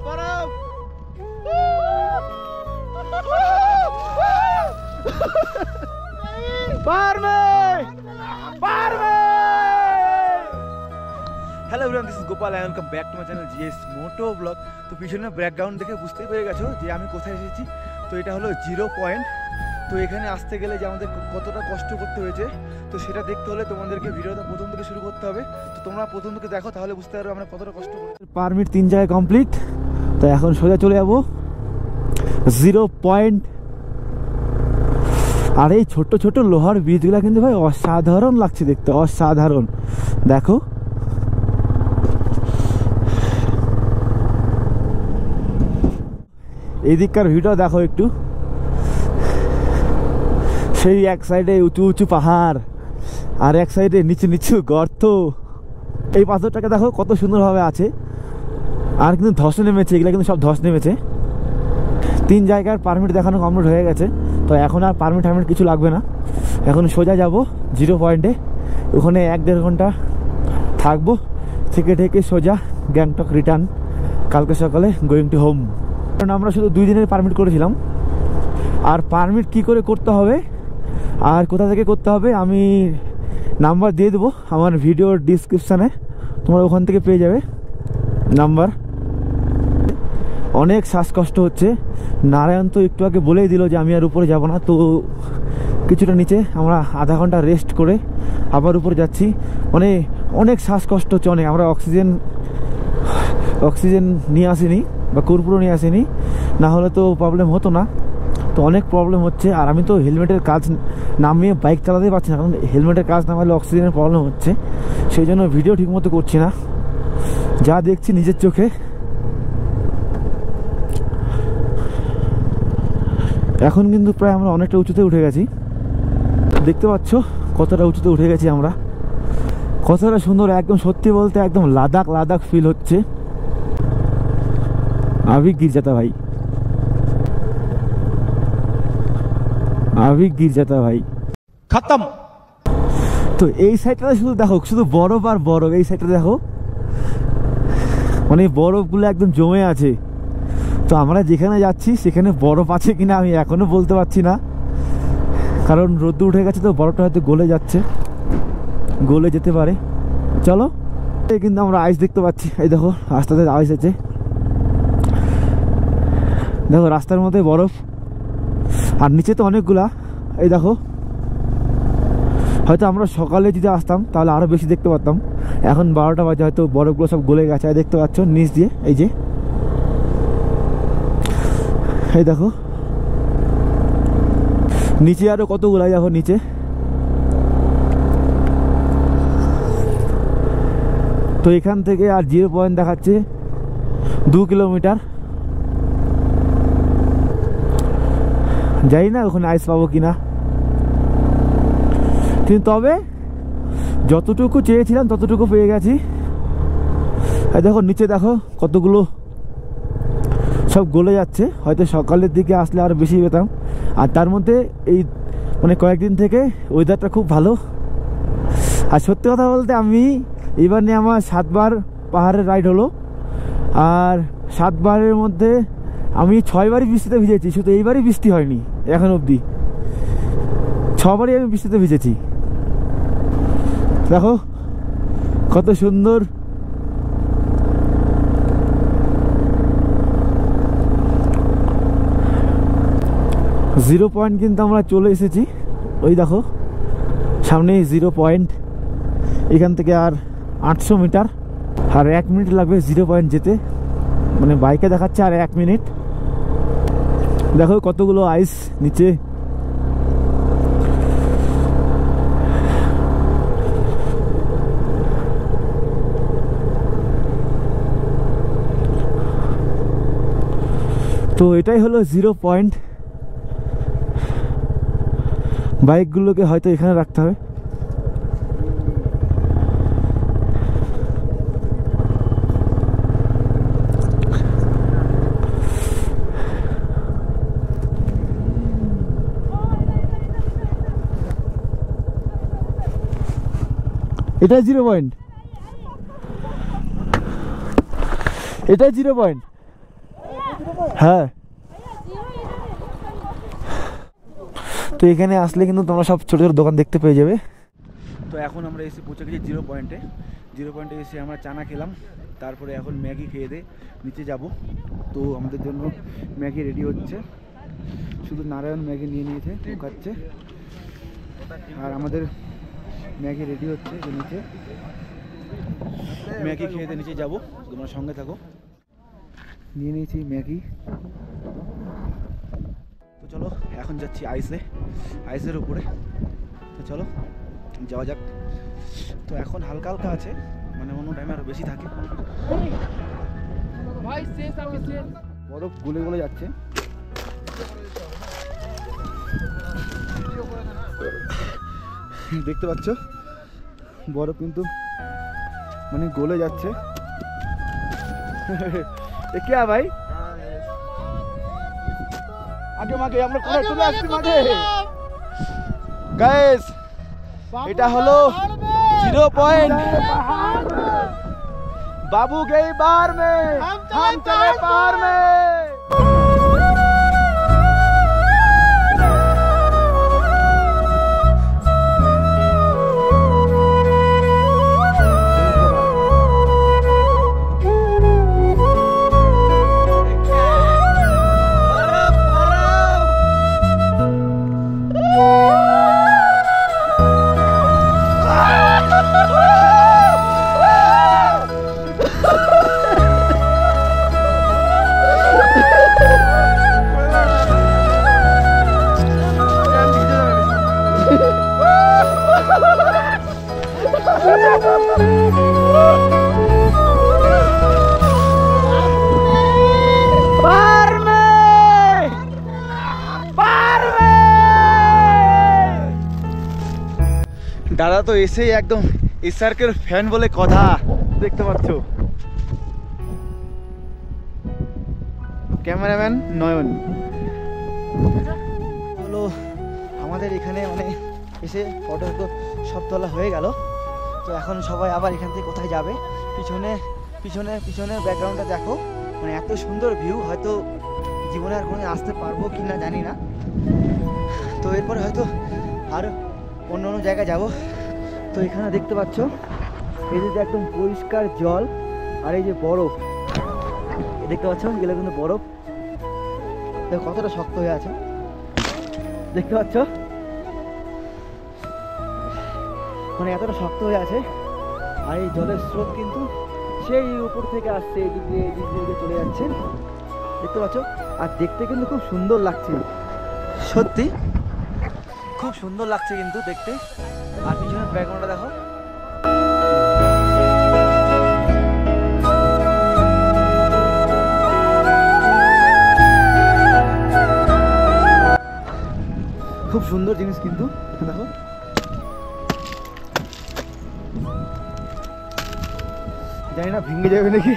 Hello everyone, this is Gopal and welcome back to my channel GS moto vlog. তো পিছনে background দেখে বুঝতেই পেরে গেছো যে আমি কোথায় এসেছি। তো এটা হলো 0 পয়েন্ট। তো এখানে আসতে গেলে যে আমাদের কতটা কষ্ট করতে হয়েছে, তো সেটা দেখতে হলে তোমাদেরকে ভিডিওটা প্রথম থেকে শুরু করতে হবে। তো তোমরা প্রথম থেকে দেখো, তাহলে বুঝতে পারবে আমরা কতটা কষ্ট করছি। পারমিট 3 জায়গায় কমপ্লিট। তো এখন সোজা চলে যাবো 0 পয়েন্ট। আর এই ছোট ছোট লোহার ব্রিজগুলো কিন্তু ভাই অসাধারণ লাগছে দেখতে, অসাধারণ। দেখো এই দিককার ভিউটা দেখো একটু, সেই এক সাইডে উঁচু উঁচু পাহাড় আর এক সাইডে নিচু নিচু গর্ত। এই পাথরটাকে দেখো কত সুন্দরভাবে আছে, আর কিন্তু ধস নেমেছে, এগুলো কিন্তু সব ধস নেমেছে। 3 জায়গার পারমিট দেখানো কমপ্লিট হয়ে গেছে। তো এখন আর পারমিট কিছু লাগবে না, এখন সোজা যাব 0 পয়েন্টে। ওখানে 1-1.5 ঘন্টা থাকবো, থেকে ঠেকে সোজা গ্যাংটক রিটার্ন কালকে সকালে গোয়িং টু হোম। কারণ আমরা শুধু 2 দিনের পারমিট করেছিলাম। আর পারমিট কি করে করতে হবে আর কোথা থেকে করতে হবে আমি নাম্বার দিয়ে দেবো আমার ভিডিওর ডিসক্রিপশানে, তোমরা ওখান থেকে পেয়ে যাবে নাম্বার। অনেক শ্বাসকষ্ট হচ্ছে। নারায়ণ তো একটু আগে বলেই দিল যে আমি আর উপরে যাব না। তো কিছুটা নিচে আমরা আধা ঘন্টা রেস্ট করে আবার উপরে যাচ্ছি। মানে অনেক শ্বাসকষ্ট হচ্ছে, অনেক। আমরা অক্সিজেন নিয়ে আসিনি বা কর্পূর নিয়ে আসিনি, না হলে তো প্রবলেম হতো না। তো অনেক প্রবলেম হচ্ছে। আর আমি তো হেলমেটের কাজ নামিয়ে বাইক চালাতেই পারছি না, কারণ হেলমেটের কাজ নামালে অক্সিজেনের প্রবলেম হচ্ছে। সেই জন্য ভিডিও ঠিকমতো করছি না, যা দেখছি নিজের চোখে। এখন কিন্তু প্রায় আমরা অনেকটা উঁচুতে উঠে গেছি, দেখতে পাচ্ছ কতটা উঁচুতে উঠে গেছি আমরা। কতটা সুন্দর, একদম সত্যি বলতে একদম লাদাখ লাদাখ ফিল হচ্ছে। अभी गिर जाता भाई, अभी गिर जाता भाई, खत्म। তো এই সাইডটা শুধু দেখো, শুধু বরফ আর বরফ। এই সাইডটা দেখো, মানে বরফগুলো একদম জমে আছে। তো আমরা যেখানে যাচ্ছি সেখানে বরফ আছে কিনা আমি এখনো বলতে পারছি না, কারণ রোদ উঠে গেছে। তো বরফটা হয়তো গলে যাচ্ছে, গলে যেতে পারে। চলো, কিন্তু আমরা আইস দেখতে পাচ্ছি। এই দেখো রাস্তাতে আইস আছে, দেখো রাস্তার মধ্যে বরফ, আর নিচে তো অনেকগুলা। এই দেখো, হয়তো আমরা সকালে যদি আসতাম তাহলে আরো বেশি দেখতে পারতাম। এখন 12টা বাজে, হয়তো বরফগুলো সব গলে গেছে। দেখতে পাচ্ছ নিচ দিয়ে, এই যে এই দেখো নিচে আরো কতগুলো। দেখো নিচে তো এখান থেকে আর 0 পয়েন্ট দেখাচ্ছে 2 কিলোমিটার। যাই না ওখানে আইস পাবো কিনা, কিন্তু তবে যতটুকু চেয়েছিলাম ততটুকু পেয়ে গেছি। আর দেখো নিচে দেখো কতগুলো সব গলে যাচ্ছে। হয়তো সকালের দিকে আসলে আরো বেশি পেতাম। আর তার মধ্যে এই মানে কয়েকদিন থেকে ওয়েদারটা খুব ভালো। আর সত্যি কথা বলতে আমি এবার নিয়ে আমার 7 বার পাহাড়ের রাইড হলো, আর 7 বারের মধ্যে আমি 6 বারই বৃষ্টিতে ভিজেছি। শুধু এইবারই বৃষ্টি হয়নি এখন অবধি, 6 বারই আমি বৃষ্টিতে ভিজেছি। দেখো কত সুন্দর। জিরো পয়েন্ট কিন্তু আমরা চলে এসেছি। ওই দেখো সামনে 0 পয়েন্ট। এখান থেকে আর 800 মিটার, আর 1 মিনিট লাগবে 0 পয়েন্ট যেতে। মানে বাইকে দেখাচ্ছে আর 1 মিনিট। দেখো কতগুলো আইস নিচে। তো এটাই হলো 0 পয়েন্ট। বাইকগুলোকে হয়তো এখানে রাখতে হবে। এটাই 0 পয়েন্ট, এটাই 0 পয়েন্ট। হ্যাঁ, তো এখানে আসলে কিন্তু তোমরা সব ছোটো ছোটো দোকান দেখতে পেয়ে যাবে। তো এখন আমরা এসে পৌঁছে গেছি জিরো পয়েন্টে এসে আমরা চানা খেলাম, তারপরে এখন ম্যাগি খেয়ে দিয়ে নিচে যাব। তো আমাদের জন্য ম্যাগি রেডি হচ্ছে, শুধু নারায়ণ ম্যাগি নিয়ে নিয়েছে, খাচ্ছে। আর আমাদের ম্যাগি রেডি হচ্ছে, যে নিচে ম্যাগি খেয়ে দিয়ে নিচে যাবো, তোমরা সঙ্গে থাকো। নিয়ে নিয়েছি ম্যাগি। তো চলো এখন যাচ্ছি আইসের উপরে। তো চলো যাওয়া যাক। তো এখন হালকা হালকা আছে, মানে অন্য টাইমে আরো বেশি থাকে। বরফ গলে গলে যাচ্ছে। দেখতে পাচ্ছ বরফ কিন্তু মানে গলে যাচ্ছে। কে ভাই আগে মাগে আমরা কোথায় চলে আসছি মাঝে গাইস। এটা হলো জিরো পয়েন্ট। बाबू गई बार में, हम चले पार में। দাদা তো এসেই একদম এসআরকের ফ্যান বলে কথা, দেখতে পাচ্ছ। ক্যামেরাম্যান নয়ন হলো আমাদের এখানে, মানে এসে ফটো তো সব তোলা হয়ে গেল। তো এখন সবাই আবার এখান থেকে কোথায় যাবে। পিছনে পিছনে পিছনে ব্যাকগ্রাউন্ডটা দেখো, মানে এত সুন্দর ভিউ, হয়তো জীবনে আর কোনো আসতে পারবো কি না জানি না। তো এরপরে হয়তো আর অন্য অন্য জায়গায় যাব। তো এখানে দেখতে পাচ্ছ এই যে একদম পরিষ্কার জল, আর এই যে বরফ দেখতে পাচ্ছ, এগুলো কিন্তু বরফ। দেখো কতটা শক্ত হয়ে আছে, দেখতে পাচ্ছ, মানে এতটা শক্ত হয়ে আছে। আর এই জলের স্রোত কিন্তু সেই উপর থেকে আসছে, এই দিক দিয়ে চলে যাচ্ছে, দেখতে পাচ্ছ। আর দেখতে কিন্তু খুব সুন্দর লাগছে, সত্যি খুব সুন্দর লাগছে কিন্তু দেখতে। আর পিছনের ব্যাকগ্রাউন্ডটা দেখো, খুব সুন্দর জিনিস কিন্তু দেখো। জানি না ভেঙে যাবে নাকি।